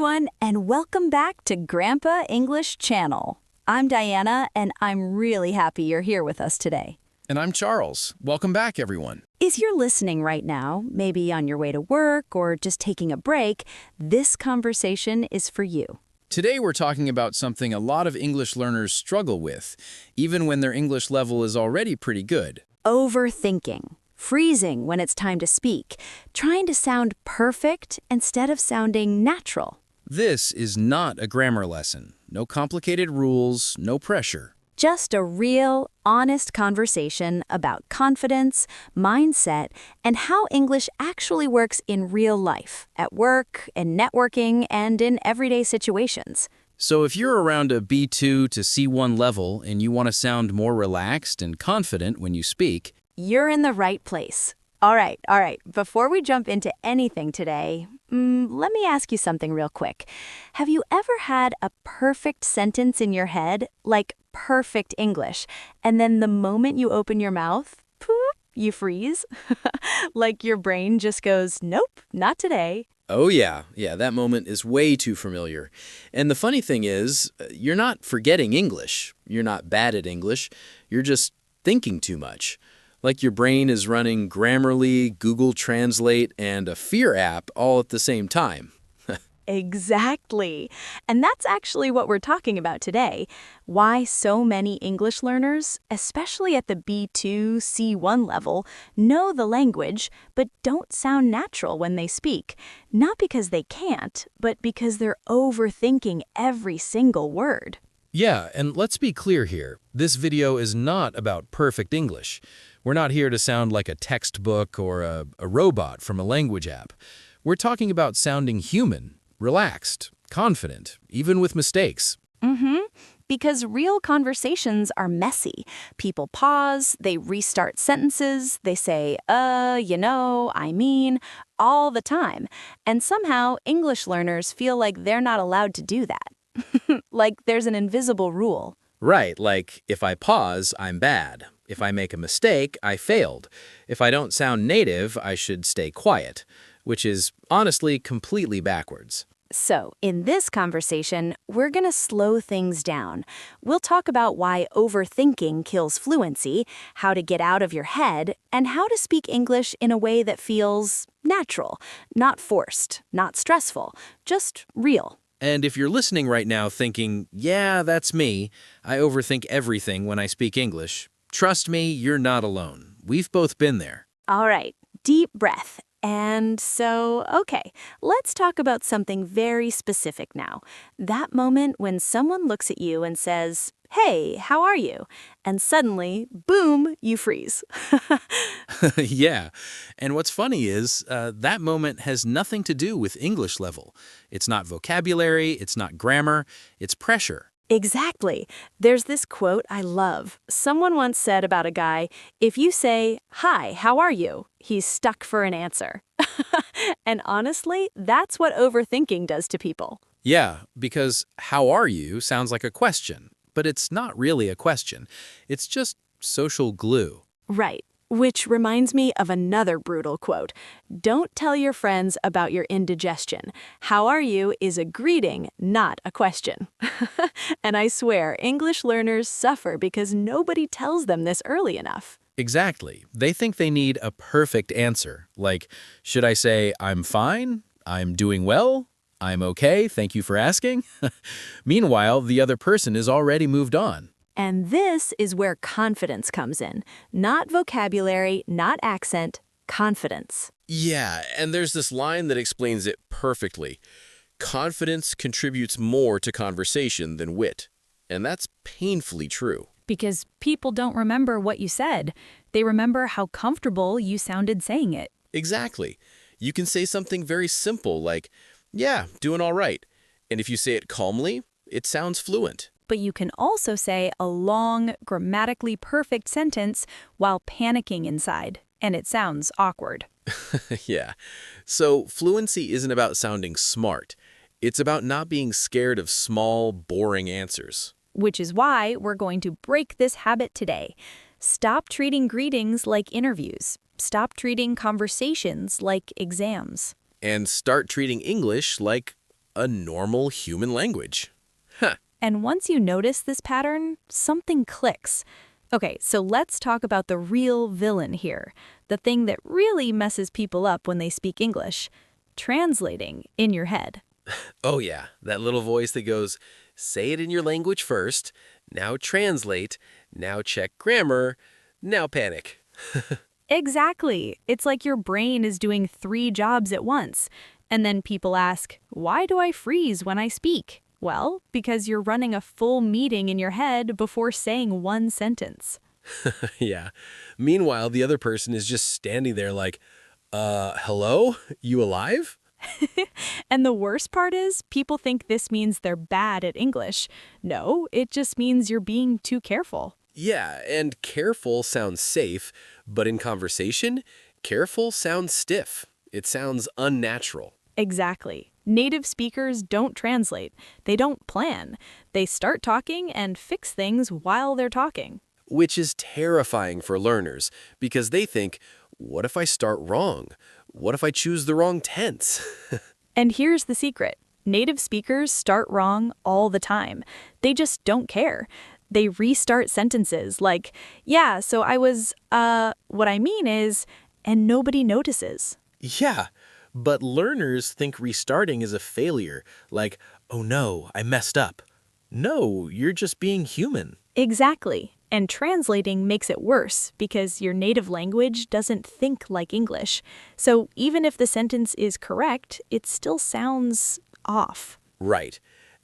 everyone, and welcome back to Grampa English Channel. I'm Diana, and I'm really happy you're here with us today. And I'm Charles. Welcome back, everyone. If you're listening right now, maybe on your way to work or just taking a break, this conversation is for you. Today we're talking about something a lot of English learners struggle with, even when their English level is already pretty good. Overthinking. Freezing when it's time to speak. Trying to sound perfect instead of sounding natural. This is not a grammar lesson. No complicated rules, no pressure. Just a real, honest conversation about confidence, mindset, and how English actually works in real life, at work, in networking, and in everyday situations. So if you're around a B2 to C1 level and you want to sound more relaxed and confident when you speak, you're in the right place. All right. Before we jump into anything today, let me ask you something real quick. Have you ever had a perfect sentence in your head, like perfect English, and then the moment you open your mouth, poof, you freeze? Like your brain just goes, nope, not today. oh yeah, that moment is way too familiar. And the funny thing is, you're not forgetting English. You're not bad at English. You're just thinking too much. Like your brain is running Grammarly, Google Translate, and a fear app all at the same time. Exactly. And that's actually what we're talking about today. Why so many English learners, especially at the B2, C1 level, know the language but don't sound natural when they speak. Not because they can't, but because they're overthinking every single word. Yeah, and let's be clear here. This video is not about perfect English. We're not here to sound like a textbook or a robot from a language app. We're talking about sounding human, relaxed, confident, even with mistakes. Because real conversations are messy. People pause, they restart sentences, they say, I mean, all the time. And somehow English learners feel like they're not allowed to do that. Like there's an invisible rule. Right, like if I pause, I'm bad. If I make a mistake, I failed. If I don't sound native, I should stay quiet, which is honestly completely backwards. So, in this conversation, we're going to slow things down. We'll talk about why overthinking kills fluency, how to get out of your head, and how to speak English in a way that feels natural, not forced, not stressful, just real. And if you're listening right now thinking, yeah, that's me, I overthink everything when I speak English, trust me, you're not alone. We've both been there. All right, deep breath. And so, okay, let's talk about something very specific now. That moment when someone looks at you and says, "Hey, how are you?" And suddenly, boom, you freeze. Yeah, and what's funny is that moment has nothing to do with English level. It's not vocabulary, it's not grammar, it's pressure. Exactly. There's this quote I love. Someone once said about a guy, if you say, "Hi, how are you?" he's stuck for an answer. And honestly, that's what overthinking does to people. Yeah, because how are you sounds like a question, but it's not really a question. It's just social glue. Right. Which reminds me of another brutal quote. Don't tell your friends about your indigestion. How are you is a greeting, not a question. And I swear, English learners suffer because nobody tells them this early enough. Exactly. They think they need a perfect answer. Like, should I say, I'm fine, I'm doing well, I'm okay, thank you for asking? Meanwhile, the other person is already moved on. And this is where confidence comes in. Not vocabulary, not accent, confidence. Yeah, and there's this line that explains it perfectly. Confidence contributes more to conversation than wit. And that's painfully true. Because people don't remember what you said. They remember how comfortable you sounded saying it. Exactly. You can say something very simple like, yeah, doing all right. And if you say it calmly, it sounds fluent. But you can also say a long, grammatically perfect sentence while panicking inside, and it sounds awkward. Yeah. So fluency isn't about sounding smart. It's about not being scared of small, boring answers. Which is why we're going to break this habit today. Stop treating greetings like interviews. Stop treating conversations like exams. And start treating English like a normal human language. Huh. And once you notice this pattern, something clicks. Okay, so let's talk about the real villain here, the thing that really messes people up when they speak English, translating in your head. Oh yeah, that little voice that goes, say it in your language first, now translate, now check grammar, now panic. Exactly. It's like your brain is doing 3 jobs at once. And then people ask, why do I freeze when I speak? Well, because you're running a full meeting in your head before saying one sentence. Yeah. Meanwhile, the other person is just standing there like, hello? You alive? And the worst part is, people think this means they're bad at English. No, it just means you're being too careful. Yeah, and careful sounds safe, but in conversation, careful sounds stiff. It sounds unnatural. Exactly. Native speakers don't translate. They don't plan. They start talking and fix things while they're talking. Which is terrifying for learners, because they think, what if I start wrong? What if I choose the wrong tense? And here's the secret. Native speakers start wrong all the time. They just don't care. They restart sentences like, yeah, so I was, what I mean is, and nobody notices. Yeah, but learners think restarting is a failure, like, oh no, I messed up. No, you're just being human. Exactly. And translating makes it worse because your native language doesn't think like English. So even if the sentence is correct, it still sounds off. Right.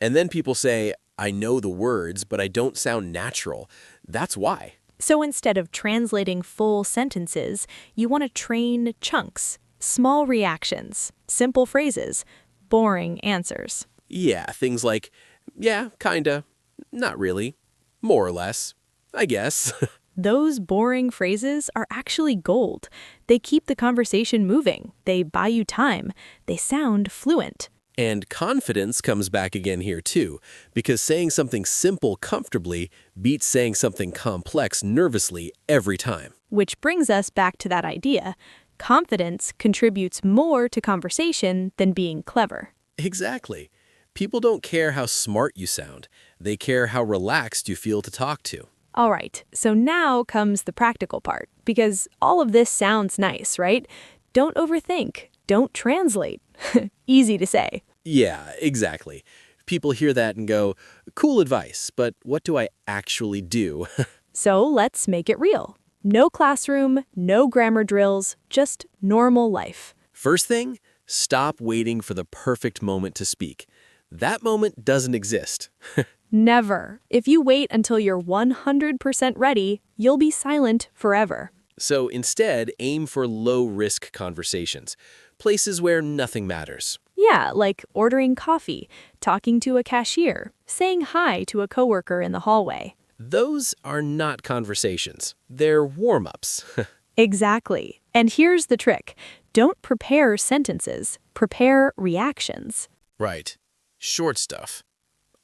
And then people say, I know the words, but I don't sound natural. That's why. So instead of translating full sentences, you want to train chunks, small reactions, simple phrases, boring answers. Yeah, things like, yeah, kinda, not really, more or less, I guess. Those boring phrases are actually gold. They keep the conversation moving. They buy you time. They sound fluent. And confidence comes back again here too, because saying something simple comfortably beats saying something complex nervously every time. Which brings us back to that idea. Confidence contributes more to conversation than being clever. Exactly. People don't care how smart you sound. They care how relaxed you feel to talk to. All right, so now comes the practical part, because all of this sounds nice, right? Don't overthink. Don't translate. Easy to say. Yeah, exactly. People hear that and go, cool advice, but what do I actually do? So let's make it real. No classroom, no grammar drills, just normal life. First thing, stop waiting for the perfect moment to speak. That moment doesn't exist. Never. If you wait until you're 100% ready, you'll be silent forever. So instead, aim for low-risk conversations, places where nothing matters. Yeah, like ordering coffee, talking to a cashier, saying hi to a coworker in the hallway. Those are not conversations. They're warm-ups. Exactly. And here's the trick. Don't prepare sentences. Prepare reactions. Right. Short stuff.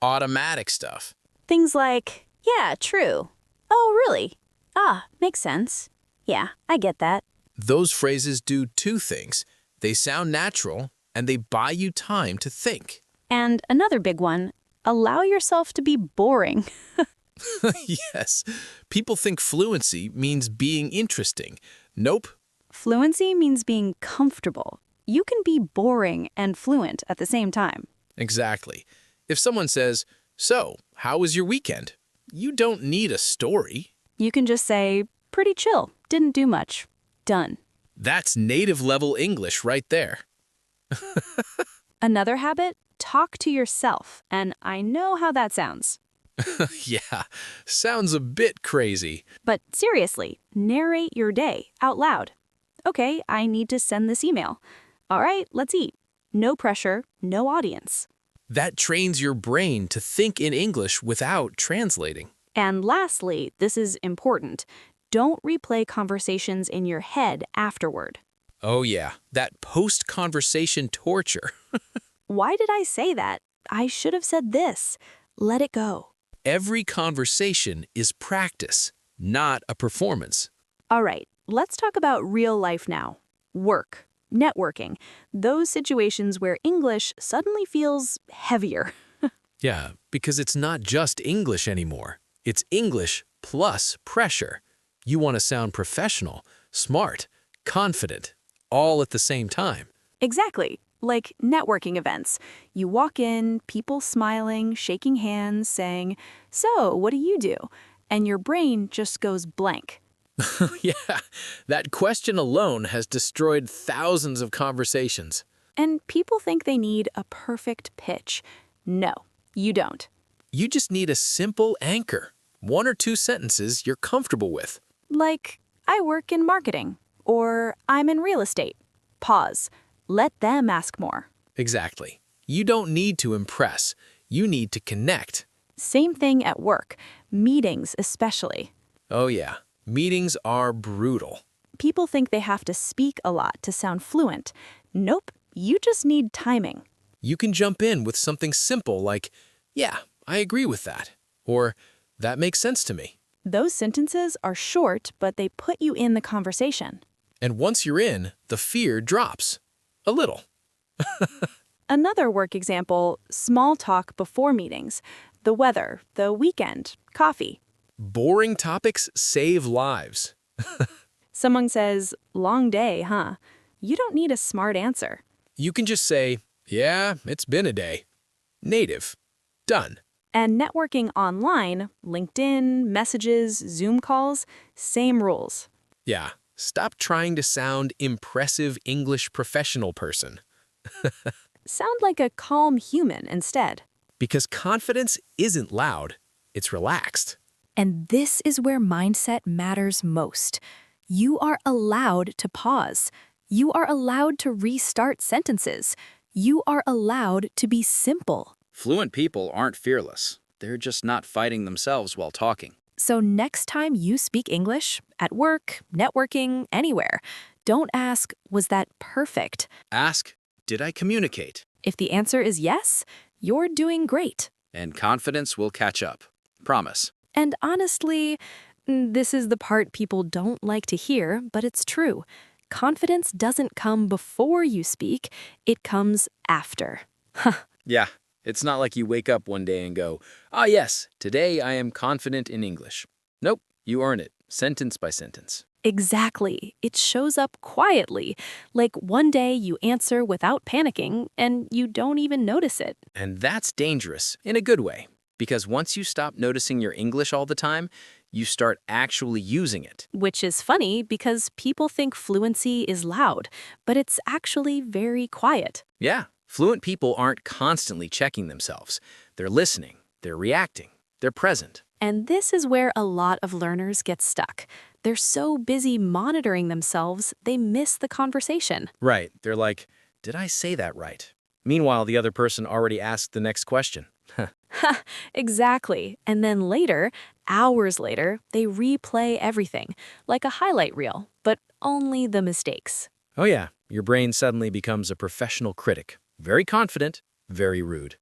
Automatic stuff. Things like, yeah, true. Oh, really? Ah, makes sense. Yeah, I get that. Those phrases do two things. They sound natural, and they buy you time to think. And another big one, allow yourself to be boring. Yes. People think fluency means being interesting. Nope. Fluency means being comfortable. You can be boring and fluent at the same time. Exactly. If someone says, so, how was your weekend? You don't need a story. You can just say, pretty chill, didn't do much. Done. That's native level English right there. Another habit, talk to yourself. And I know how that sounds. Yeah, sounds a bit crazy. But seriously, narrate your day out loud. Okay, I need to send this email. All right, let's eat. No pressure, no audience. That trains your brain to think in English without translating. And lastly, this is important. Don't replay conversations in your head afterward. Oh yeah, that post-conversation torture. Why did I say that? I should have said this. Let it go. Every conversation is practice, not a performance. All right, let's talk about real life now. Work. networking, those situations where English suddenly feels heavier. Yeah, because it's not just English anymore. It's English plus pressure. You want to sound professional, smart, confident, all at the same time. Exactly. Like networking events. You walk in, people smiling, shaking hands, saying, "So, what do you do?" And your brain just goes blank. Yeah, that question alone has destroyed thousands of conversations. And people think they need a perfect pitch. No, you don't. You just need a simple anchor, 1 or 2 sentences you're comfortable with. Like, I work in marketing, or I'm in real estate. Pause. Let them ask more. Exactly. You don't need to impress. You need to connect. Same thing at work, meetings especially. Oh yeah, meetings are brutal. People think they have to speak a lot to sound fluent. Nope, you just need timing. You can jump in with something simple like, yeah, I agree with that. Or, that makes sense to me. Those sentences are short, but they put you in the conversation. And once you're in, the fear drops. A little. Another work example, small talk before meetings. The weather, the weekend, coffee. Boring topics save lives. Someone says, "Long day, huh?" You don't need a smart answer. You can just say, yeah, it's been a day. Native. Done. And networking online, LinkedIn, messages, Zoom calls, same rules. Yeah, stop trying to sound impressive English professional person. Sound like a calm human instead. Because confidence isn't loud, it's relaxed. And this is where mindset matters most. You are allowed to pause. You are allowed to restart sentences. You are allowed to be simple. Fluent people aren't fearless. They're just not fighting themselves while talking. So next time you speak English, at work, networking, anywhere, don't ask, was that perfect? Ask, did I communicate? If the answer is yes, you're doing great. And confidence will catch up. Promise. And honestly, this is the part people don't like to hear, but it's true. Confidence doesn't come before you speak, it comes after. Yeah, it's not like you wake up one day and go, ah yes, today I am confident in English. Nope, you earn it, sentence by sentence. Exactly. It shows up quietly. Like one day you answer without panicking and you don't even notice it. And that's dangerous, in a good way. Because once you stop noticing your English all the time, you start actually using it. Which is funny because people think fluency is loud, but it's actually very quiet. Yeah, fluent people aren't constantly checking themselves. They're listening, they're reacting, they're present. And this is where a lot of learners get stuck. They're so busy monitoring themselves, they miss the conversation. Right, they're like, did I say that right? Meanwhile, the other person already asked the next question. Ha, exactly. And then later, hours later, they replay everything, like a highlight reel, but only the mistakes. Oh yeah, your brain suddenly becomes a professional critic. Very confident, very rude.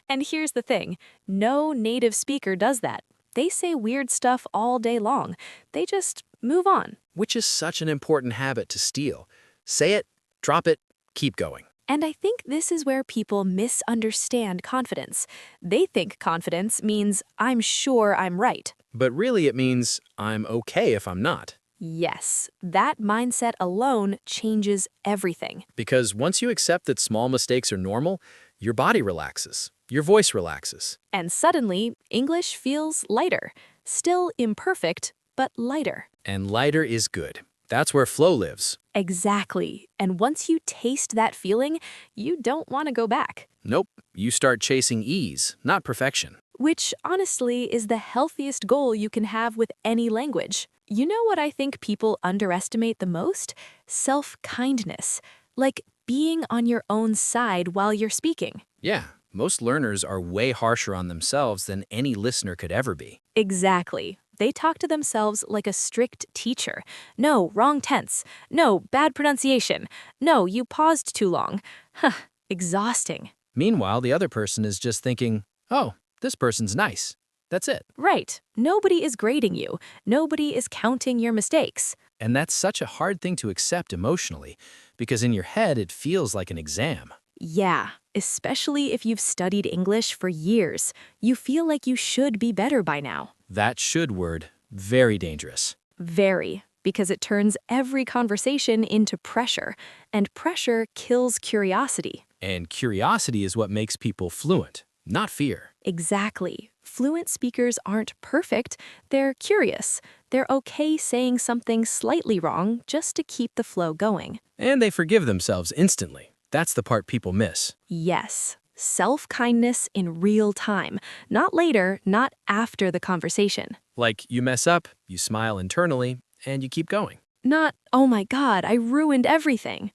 And here's the thing, no native speaker does that. They say weird stuff all day long. They just move on. Which is such an important habit to steal. Say it, drop it, keep going. And I think this is where people misunderstand confidence. They think confidence means I'm sure I'm right. But really it means I'm okay if I'm not. Yes, that mindset alone changes everything. Because once you accept that small mistakes are normal, your body relaxes, your voice relaxes. And suddenly, English feels lighter. Still imperfect, but lighter. And lighter is good. That's where flow lives. Exactly. And once you taste that feeling, you don't want to go back. Nope, you start chasing ease, not perfection. Which, honestly, is the healthiest goal you can have with any language. You know what I think people underestimate the most? Self-kindness. Like being on your own side while you're speaking. Yeah, most learners are way harsher on themselves than any listener could ever be. Exactly. They talk to themselves like a strict teacher. No, wrong tense. No, bad pronunciation. No, you paused too long. Huh, exhausting. Meanwhile, the other person is just thinking, oh, this person's nice. That's it. Right. Nobody is grading you. Nobody is counting your mistakes. And that's such a hard thing to accept emotionally, because in your head it feels like an exam. Yeah, especially if you've studied English for years. You feel like you should be better by now. That should word, very dangerous. Very, because it turns every conversation into pressure, and pressure kills curiosity. And curiosity is what makes people fluent, not fear. Exactly. Fluent speakers aren't perfect, they're curious. They're okay saying something slightly wrong just to keep the flow going. And they forgive themselves instantly. That's the part people miss. Yes, self-kindness in real time, not later, not after the conversation. Like, you mess up, you smile internally, and you keep going. Not, oh my God, I ruined everything.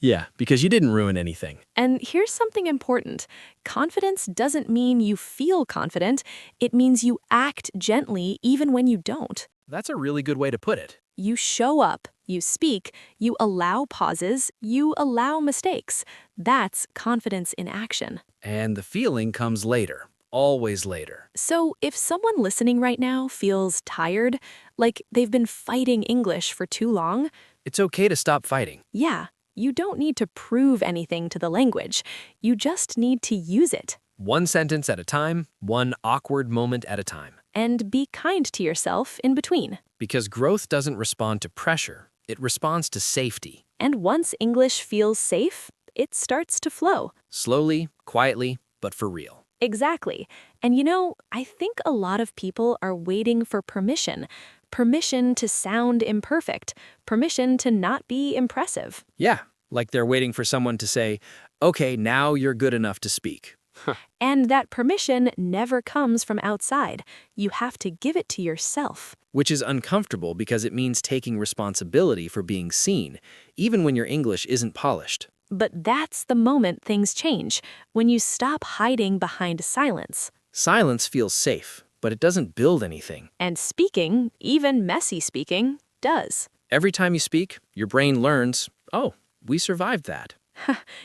Yeah, because you didn't ruin anything. And here's something important. Confidence doesn't mean you feel confident. It means you act gently even when you don't. That's a really good way to put it. You show up, you speak, you allow pauses, you allow mistakes. That's confidence in action. And the feeling comes later, always later. So if someone listening right now feels tired, like they've been fighting English for too long, It's okay to stop fighting. yeah, you don't need to prove anything to the language. You just need to use it. One sentence at a time, one awkward moment at a time. And be kind to yourself in between. Because growth doesn't respond to pressure, it responds to safety. And once English feels safe, it starts to flow. Slowly, quietly, but for real. Exactly. And you know, I think a lot of people are waiting for permission. Permission to sound imperfect. Permission to not be impressive. Yeah, like they're waiting for someone to say, okay, now you're good enough to speak. And that permission never comes from outside. You have to give it to yourself. Which is uncomfortable because it means taking responsibility for being seen, even when your English isn't polished. But that's the moment things change, when you stop hiding behind silence. Silence feels safe, but it doesn't build anything. And speaking, even messy speaking, does. Every time you speak, your brain learns, oh, we survived that.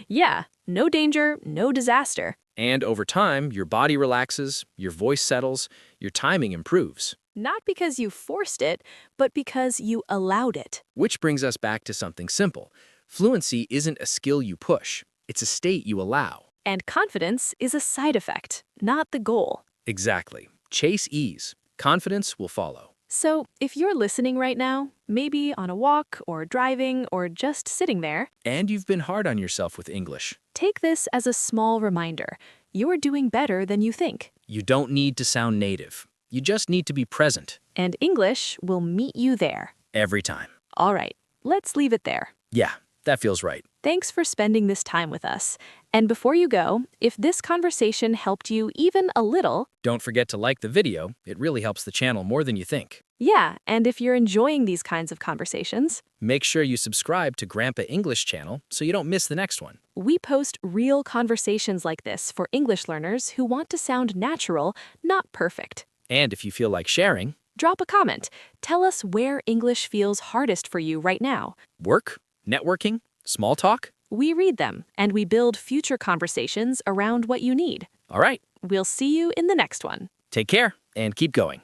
Yeah, no danger, no disaster. And over time, your body relaxes, your voice settles, your timing improves. Not because you forced it, but because you allowed it. Which brings us back to something simple. Fluency isn't a skill you push, it's a state you allow. And confidence is a side effect, not the goal. Exactly. Chase ease. Confidence will follow. So, if you're listening right now, maybe on a walk or driving or just sitting there, And you've been hard on yourself with English. take this as a small reminder. You're doing better than you think. You don't need to sound native. You just need to be present. And English will meet you there. Every time. All right, let's leave it there. Yeah, that feels right. Thanks for spending this time with us. And before you go, if this conversation helped you even a little, Don't forget to like the video. It really helps the channel more than you think. yeah, and if you're enjoying these kinds of conversations, Make sure you subscribe to Grampa English channel so you don't miss the next one. we post real conversations like this for English learners who want to sound natural, not perfect. And if you feel like sharing, Drop a comment. Tell us where English feels hardest for you right now. work, networking, small talk. We read them, and we build future conversations around what you need. All right, We'll see you in the next one. take care and keep going.